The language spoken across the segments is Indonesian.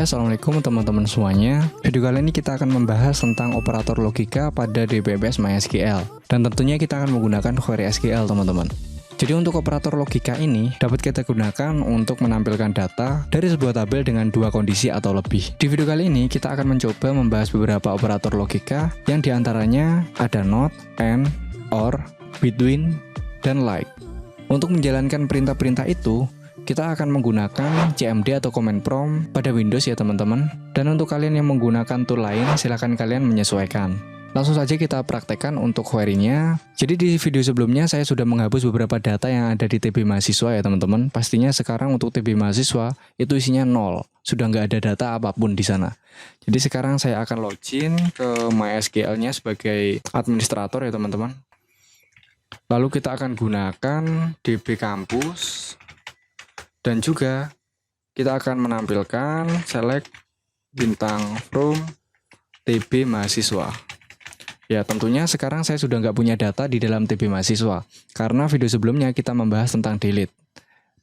Oke, assalamualaikum teman-teman semuanya. Video kali ini kita akan membahas tentang operator logika pada DBMS MySQL. Dan tentunya kita akan menggunakan query SQL teman-teman. Jadi untuk operator logika ini dapat kita gunakan untuk menampilkan data dari sebuah tabel dengan dua kondisi atau lebih. Di video kali ini kita akan mencoba membahas beberapa operator logika yang diantaranya ada not, and, or, between, dan like. Untuk menjalankan perintah-perintah itu, kita akan menggunakan CMD atau command prompt pada Windows ya teman-teman. Dan untuk kalian yang menggunakan tool lain, silahkan kalian menyesuaikan. Langsung saja kita praktekkan untuk query-nya. Jadi di video sebelumnya saya sudah menghapus beberapa data yang ada di TB mahasiswa ya teman-teman. Pastinya sekarang untuk TB mahasiswa itu isinya 0. Sudah nggak ada data apapun di sana. Jadi sekarang saya akan login ke MySQL-nya sebagai administrator ya teman-teman. Lalu kita akan gunakan DB Campus. Dan juga kita akan menampilkan select bintang from TB mahasiswa. Ya tentunya sekarang saya sudah nggak punya data di dalam TB mahasiswa. Karena video sebelumnya kita membahas tentang delete.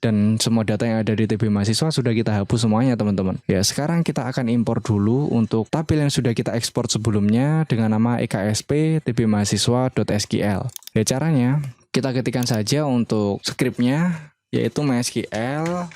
Dan semua data yang ada di TB mahasiswa sudah kita hapus semuanya teman-teman. Ya sekarang kita akan impor dulu untuk tabel yang sudah kita ekspor sebelumnya dengan nama EKSP tbmahasiswa.sql. Ya caranya kita ketikkan saja untuk scriptnya, yaitu MySQL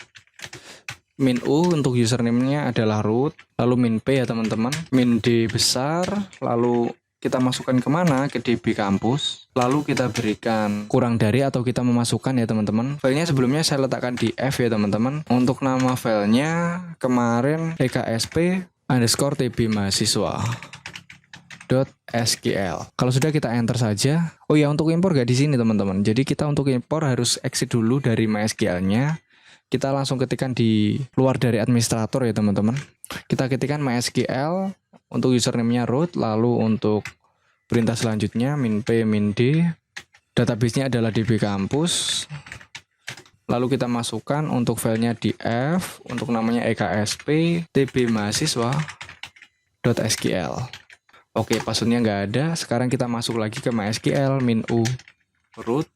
min u untuk username-nya adalah root, lalu min p ya teman-teman, min d besar, lalu kita masukkan kemana? Ke DB Campus, lalu kita berikan kurang dari atau kita memasukkan ya teman-teman. Filenya sebelumnya saya letakkan di F ya teman-teman. Untuk nama filenya kemarin EKSP underscore TB mahasiswa .sql. Kalau sudah kita enter saja. Oh ya, untuk impor gak di sini teman-teman. Jadi kita untuk impor harus exit dulu dari MySQL-nya. Kita langsung ketikkan di luar dari administrator ya teman-teman. Kita ketikkan MySQL untuk username-nya root, lalu untuk perintah selanjutnya min p min d. Database-nya adalah DB Campus. Lalu kita masukkan untuk filenya di F, untuk namanya EKSP tbmahasiswa.sql. Oke, passwordnya nggak ada. Sekarang kita masuk lagi ke MySQL min u root.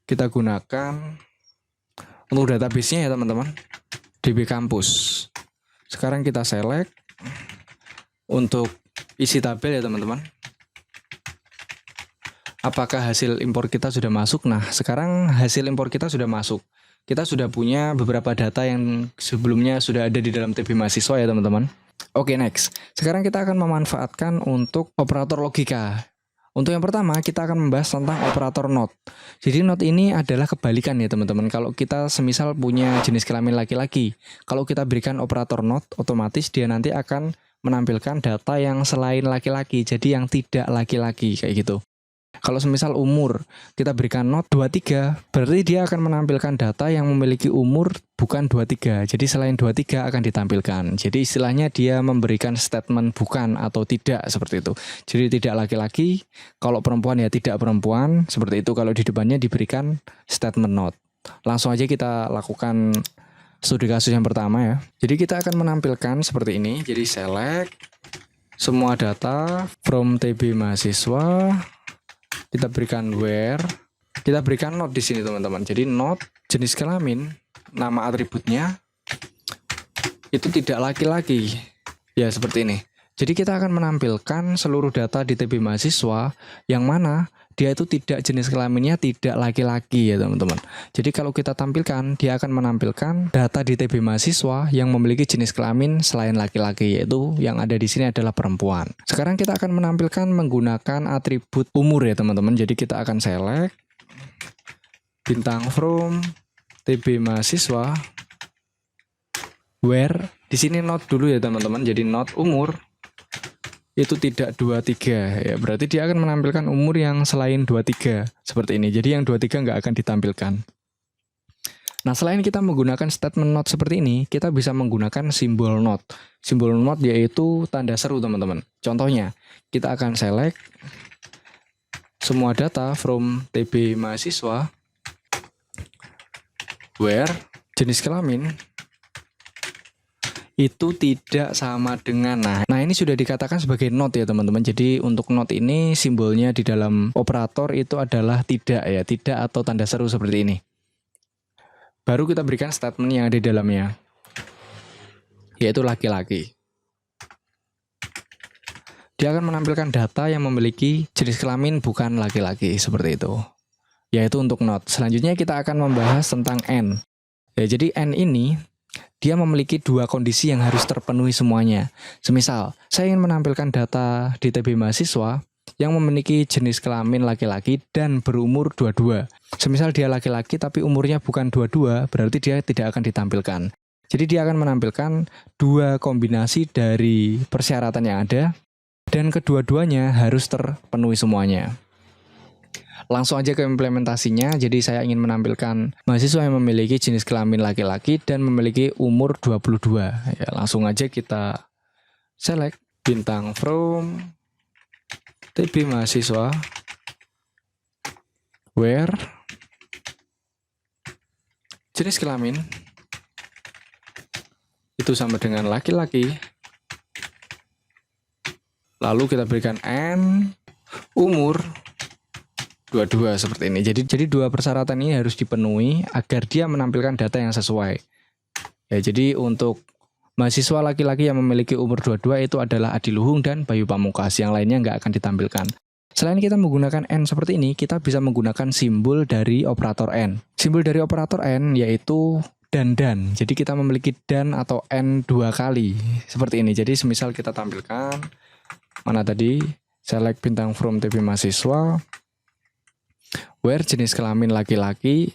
Kita gunakan untuk database-nya ya teman-teman, DB Campus. Sekarang kita select untuk isi tabel ya teman-teman. Apakah hasil impor kita sudah masuk? Nah, sekarang hasil impor kita sudah masuk. Kita sudah punya beberapa data yang sebelumnya sudah ada di dalam TB mahasiswa ya teman-teman. Oke, next. Sekarang kita akan memanfaatkan untuk operator logika. Untuk yang pertama, kita akan membahas tentang operator not. Jadi not ini adalah kebalikan ya teman-teman. Kalau kita semisal punya jenis kelamin laki-laki, kalau kita berikan operator not, otomatis dia nanti akan menampilkan data yang selain laki-laki, jadi yang tidak laki-laki kayak gitu. Kalau semisal umur, kita berikan not 23, berarti dia akan menampilkan data yang memiliki umur bukan 23. Jadi selain 23 akan ditampilkan. Jadi istilahnya dia memberikan statement bukan atau tidak seperti itu. Jadi tidak laki-laki, kalau perempuan ya tidak perempuan, seperti itu kalau di depannya diberikan statement not. Langsung aja kita lakukan studi kasus yang pertama ya. Jadi kita akan menampilkan seperti ini. Jadi select semua data from TB mahasiswa. Kita berikan where, kita berikan not di sini teman-teman. Jadi not jenis kelamin, nama atributnya itu tidak laki-laki. Ya seperti ini. Jadi kita akan menampilkan seluruh data di TB mahasiswa yang mana dia itu tidak jenis kelaminnya tidak laki-laki ya teman-teman. Jadi kalau kita tampilkan, dia akan menampilkan data di TB mahasiswa yang memiliki jenis kelamin selain laki-laki, yaitu yang ada di sini adalah perempuan. Sekarang kita akan menampilkan menggunakan atribut umur ya teman-teman. Jadi kita akan select bintang from TB mahasiswa where di sini not dulu ya teman-teman. Jadi not umur itu tidak 23 ya, berarti dia akan menampilkan umur yang selain 23 seperti ini. Jadi yang 23 nggak akan ditampilkan. Nah, selain kita menggunakan statement not seperti ini, kita bisa menggunakan simbol not. Simbol not yaitu tanda seru teman-teman. Contohnya, kita akan select semua data from TB mahasiswa where jenis kelamin itu tidak sama dengan nah ini sudah dikatakan sebagai not ya teman-teman. Jadi untuk not ini simbolnya di dalam operator itu adalah tidak ya, tidak atau tanda seru seperti ini. Baru kita berikan statement yang ada di dalamnya. yaitu laki-laki. Dia akan menampilkan data yang memiliki jenis kelamin bukan laki-laki, seperti itu. Yaitu untuk not. Selanjutnya kita akan membahas tentang N. Ya, jadi N ini dia memiliki dua kondisi yang harus terpenuhi semuanya. Semisal, saya ingin menampilkan data di TB mahasiswa yang memiliki jenis kelamin laki-laki dan berumur 22. Semisal dia laki-laki tapi umurnya bukan 22, berarti dia tidak akan ditampilkan. Jadi dia akan menampilkan dua kombinasi dari persyaratan yang ada, dan kedua-duanya harus terpenuhi semuanya. Langsung aja ke implementasinya. Jadi saya ingin menampilkan mahasiswa yang memiliki jenis kelamin laki-laki dan memiliki umur 22. Ya, langsung aja kita select bintang from TB mahasiswa where jenis kelamin itu sama dengan laki-laki. Lalu kita berikan N, umur 22 seperti ini. Jadi dua persyaratan ini harus dipenuhi agar dia menampilkan data yang sesuai. Ya, jadi untuk mahasiswa laki-laki yang memiliki umur 22 itu adalah Adi Luhung dan Bayu Pamungkas. Yang lainnya nggak akan ditampilkan. Selain kita menggunakan N seperti ini, kita bisa menggunakan simbol dari operator N. Simbol dari operator N yaitu dan. Jadi kita memiliki dan atau N dua kali. Seperti ini. Jadi semisal kita tampilkan, mana tadi? Select bintang from TB mahasiswa where jenis kelamin laki-laki.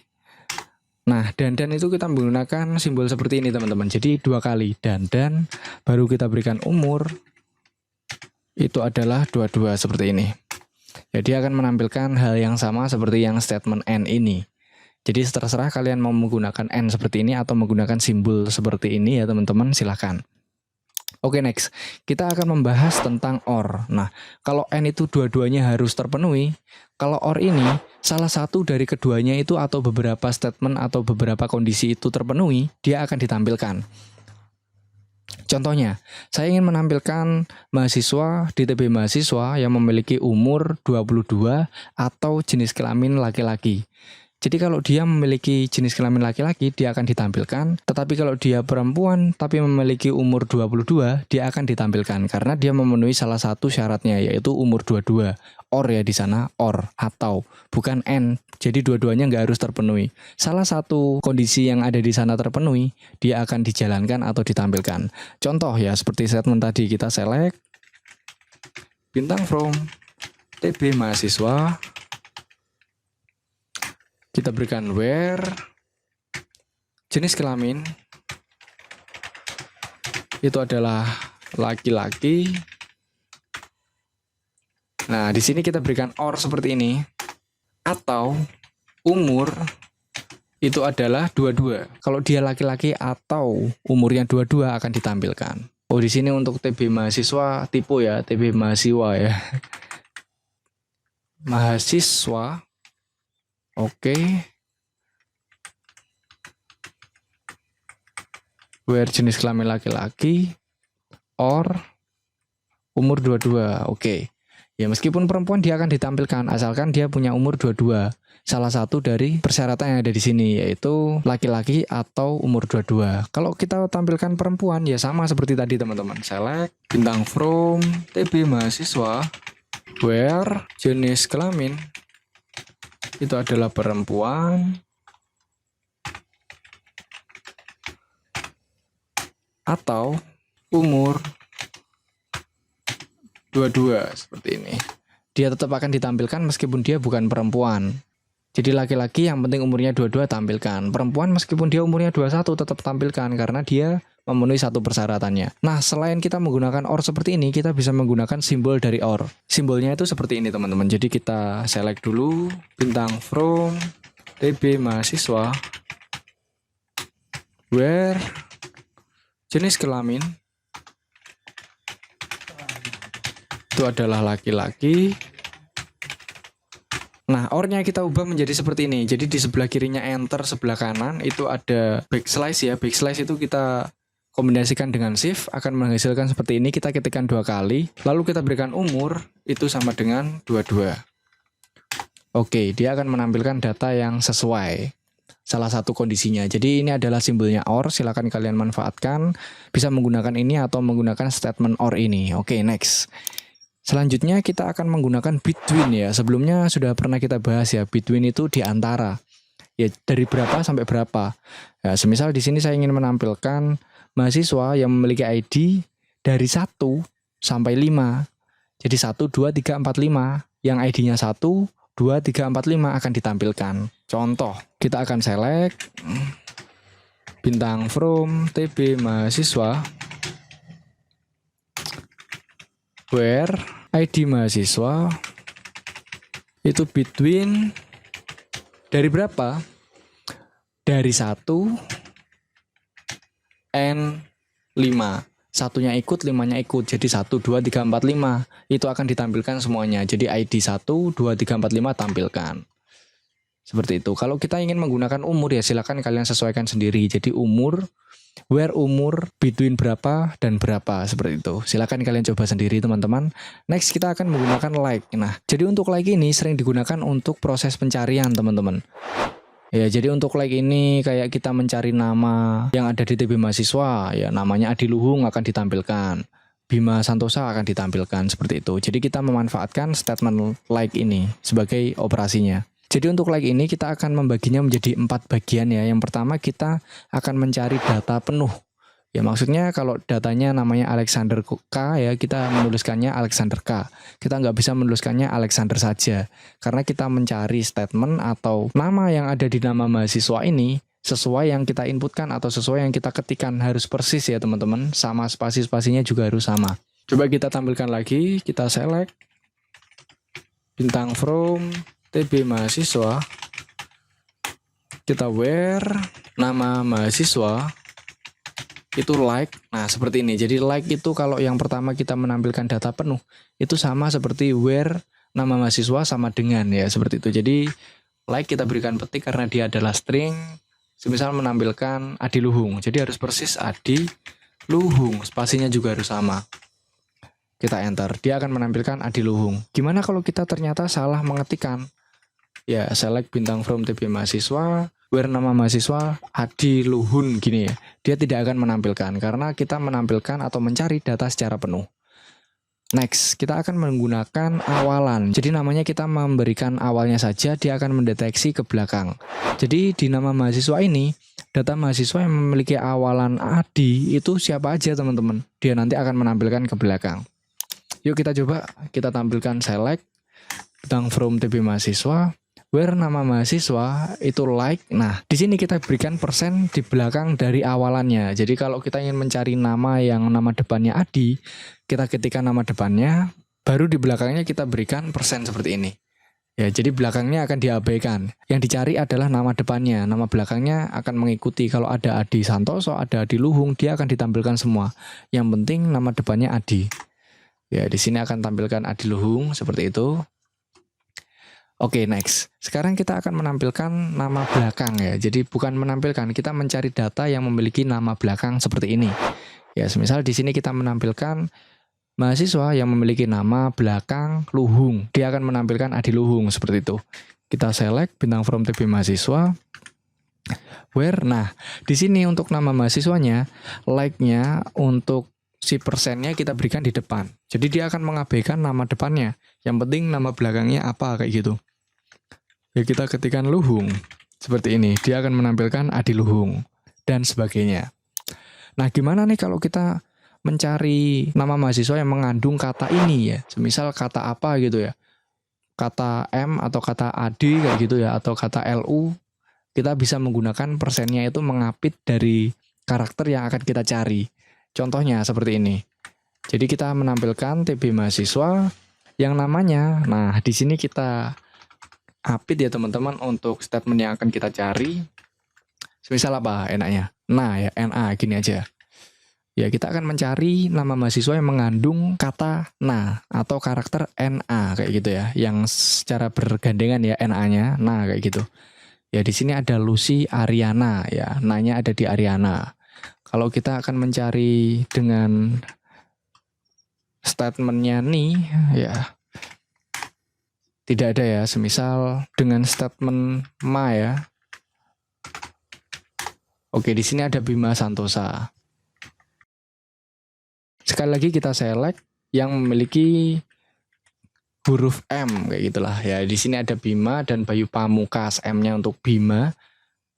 Nah, dan itu kita menggunakan simbol seperti ini teman-teman. Jadi dua kali dan baru kita berikan umur itu adalah 22 seperti ini. Jadi akan menampilkan hal yang sama seperti yang statement N ini. Jadi terserah kalian mau menggunakan N seperti ini atau menggunakan simbol seperti ini ya teman-teman, silahkan. Oke, next. Kita akan membahas tentang OR. Nah, kalau N itu dua-duanya harus terpenuhi, kalau OR ini salah satu dari keduanya itu atau beberapa statement atau beberapa kondisi itu terpenuhi, dia akan ditampilkan. Contohnya, saya ingin menampilkan mahasiswa di TB mahasiswa yang memiliki umur 22 atau jenis kelamin laki-laki. Jadi kalau dia memiliki jenis kelamin laki-laki, dia akan ditampilkan. Tetapi kalau dia perempuan tapi memiliki umur 22, dia akan ditampilkan karena dia memenuhi salah satu syaratnya, yaitu umur 22. OR ya di sana, OR atau bukan N. Jadi dua-duanya nggak harus terpenuhi. Salah satu kondisi yang ada di sana terpenuhi, dia akan dijalankan atau ditampilkan. Contoh ya seperti statement tadi, kita select bintang from TB mahasiswa. Kita berikan where jenis kelamin itu adalah laki-laki. Nah, di sini kita berikan OR seperti ini. Atau umur itu adalah 22. Kalau dia laki-laki atau umurnya 22 akan ditampilkan. Oh, di sini untuk TB mahasiswa tipe ya, TB mahasiswa ya. Mahasiswa. Oke. Where jenis kelamin laki-laki or umur 22. Oke. Ya, meskipun perempuan dia akan ditampilkan asalkan dia punya umur 22. Salah satu dari persyaratan yang ada di sini yaitu laki-laki atau umur 22. Kalau kita tampilkan perempuan ya sama seperti tadi teman-teman. Select bintang from TB mahasiswa where jenis kelamin itu adalah perempuan atau umur 22 seperti ini. Dia tetap akan ditampilkan meskipun dia bukan perempuan. Jadi laki-laki yang penting umurnya 22 tampilkan. Perempuan meskipun dia umurnya 21 tetap tampilkan karena dia memenuhi satu persyaratannya. Nah, selain kita menggunakan OR seperti ini, kita bisa menggunakan simbol dari OR. Simbolnya itu seperti ini teman-teman. Jadi kita select dulu bintang from TB mahasiswa where jenis kelamin itu adalah laki-laki. Nah, OR-nya kita ubah menjadi seperti ini. Jadi di sebelah kirinya enter, sebelah kanan itu ada backslash ya. Backslash itu kita kombinasikan dengan shift akan menghasilkan seperti ini. Kita ketikkan 2 kali, lalu kita berikan umur itu sama dengan 22. Oke, dia akan menampilkan data yang sesuai. salah satu kondisinya. Jadi ini adalah simbolnya OR, silakan kalian manfaatkan, bisa menggunakan ini atau menggunakan statement OR ini. Oke, next. Selanjutnya kita akan menggunakan between ya. Sebelumnya sudah pernah kita bahas ya, between itu di antara. Ya, dari berapa sampai berapa. Ya, semisal di sini saya ingin menampilkan mahasiswa yang memiliki ID dari 1 sampai 5. Jadi 1, 2, 3, 4, 5. Yang ID-nya 1, 2, 3, 4, 5 akan ditampilkan. Contoh, kita akan select bintang from TB mahasiswa where ID mahasiswa itu between dari berapa? Dari 1 and 5. Satunya ikut, 5-nya ikut. Jadi 1, 2, 3, 4, 5. Itu akan ditampilkan semuanya. Jadi ID 1, 2, 3, 4, 5 tampilkan. Seperti itu. Kalau kita ingin menggunakan umur ya silakan kalian sesuaikan sendiri. Jadi umur, where umur, between berapa dan berapa. Seperti itu. Silakan kalian coba sendiri teman-teman. Next kita akan menggunakan like. Nah, jadi untuk like ini sering digunakan untuk proses pencarian teman-teman. Ya, jadi untuk like ini kayak kita mencari nama yang ada di TB mahasiswa, ya namanya Adi Luhung akan ditampilkan. Bima Santosa akan ditampilkan seperti itu. Jadi kita memanfaatkan statement like ini sebagai operasinya. Jadi untuk like ini kita akan membaginya menjadi 4 bagian ya. Yang pertama kita akan mencari data penuh. Ya maksudnya kalau datanya namanya Alexander K ya kita menuliskannya Alexander K. Kita nggak bisa menuliskannya Alexander saja. Karena kita mencari statement atau nama yang ada di nama mahasiswa ini sesuai yang kita inputkan atau sesuai yang kita ketikkan harus persis ya teman-teman. Sama spasi-spasinya juga harus sama. Coba kita tampilkan lagi, kita select bintang from TB mahasiswa. Kita where nama mahasiswa itu like. Nah seperti ini. Jadi like itu kalau yang pertama kita menampilkan data penuh itu sama seperti where nama mahasiswa sama dengan ya seperti itu. Jadi like kita berikan petik karena dia adalah string. Semisal menampilkan Adi Luhung. Jadi harus persis Adi Luhung. Spasinya juga harus sama. Kita enter. Dia akan menampilkan Adi Luhung. Gimana kalau kita ternyata salah mengetikkan? Ya select bintang from TB mahasiswa. Where nama mahasiswa Adi Luhun gini ya. Dia tidak akan menampilkan karena kita menampilkan atau mencari data secara penuh. Next, kita akan menggunakan awalan. Jadi namanya kita memberikan awalnya saja, dia akan mendeteksi ke belakang. Jadi di nama mahasiswa ini, data mahasiswa yang memiliki awalan Adi itu siapa aja teman-teman. Dia nanti akan menampilkan ke belakang. Yuk kita coba, kita tampilkan select bintang from TB mahasiswa. Where nama mahasiswa itu like. Nah, di sini kita berikan persen di belakang dari awalannya. Jadi kalau kita ingin mencari nama yang nama depannya Adi, kita ketikkan nama depannya, baru di belakangnya kita berikan persen seperti ini. Ya, jadi belakangnya akan diabaikan. Yang dicari adalah nama depannya. Nama belakangnya akan mengikuti. Kalau ada Adi Santoso, ada Adi Luhung, dia akan ditampilkan semua. Yang penting nama depannya Adi. Ya, di sini akan tampilkan Adi Luhung seperti itu. Oke, next. Sekarang kita akan menampilkan nama belakang ya. Jadi bukan menampilkan, kita mencari data yang memiliki nama belakang seperti ini. Ya, semisal di sini kita menampilkan mahasiswa yang memiliki nama belakang Luhung. Dia akan menampilkan Adi Luhung seperti itu. Kita select bintang from TB mahasiswa. Where? Nah, di sini untuk nama mahasiswanya, like-nya untuk si persennya kita berikan di depan. Jadi dia akan mengabaikan nama depannya. Yang penting nama belakangnya apa kayak gitu. Ya kita ketikkan Luhung seperti ini, dia akan menampilkan Adi Luhung dan sebagainya. Nah gimana nih kalau kita mencari nama mahasiswa yang mengandung kata ini ya, semisal kata apa gitu ya, kata M atau kata Adi kayak gitu ya, atau kata LU, kita bisa menggunakan persennya itu mengapit dari karakter yang akan kita cari. Contohnya seperti ini. Jadi kita menampilkan TB mahasiswa yang namanya, nah di sini kita apit ya teman-teman untuk statement yang akan kita cari. Semisal apa enaknya? Nah ya NA gini aja. Ya kita akan mencari nama mahasiswa yang mengandung kata nah atau karakter NA kayak gitu ya, yang secara bergandengan ya NA-nya, nah kayak gitu. Ya di sini ada Lucy Ariana ya, nanya ada di Ariana. Kalau kita akan mencari dengan statementnya nih ya tidak ada ya, semisal dengan statement ma ya, Oke, di sini ada Bima Santosa. Sekali lagi kita select yang memiliki huruf M kayak gitulah ya. Di sini ada Bima dan Bayu Pamungkas, M-nya untuk Bima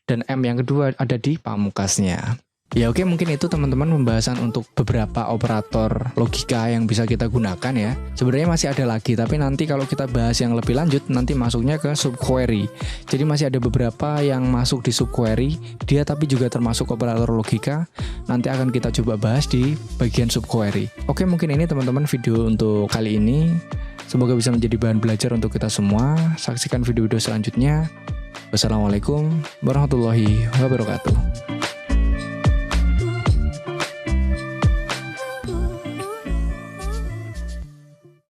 dan M yang kedua ada di Pamungkasnya. Ya oke, mungkin itu teman-teman pembahasan untuk beberapa operator logika yang bisa kita gunakan ya. Sebenarnya masih ada lagi, tapi nanti kalau kita bahas yang lebih lanjut nanti masuknya ke subquery. Jadi masih ada beberapa yang masuk di subquery, dia tapi juga termasuk operator logika. Nanti akan kita coba bahas di bagian subquery. Oke, mungkin ini teman-teman video untuk kali ini. Semoga bisa menjadi bahan belajar untuk kita semua. Saksikan video-video selanjutnya. Wassalamualaikum warahmatullahi wabarakatuh.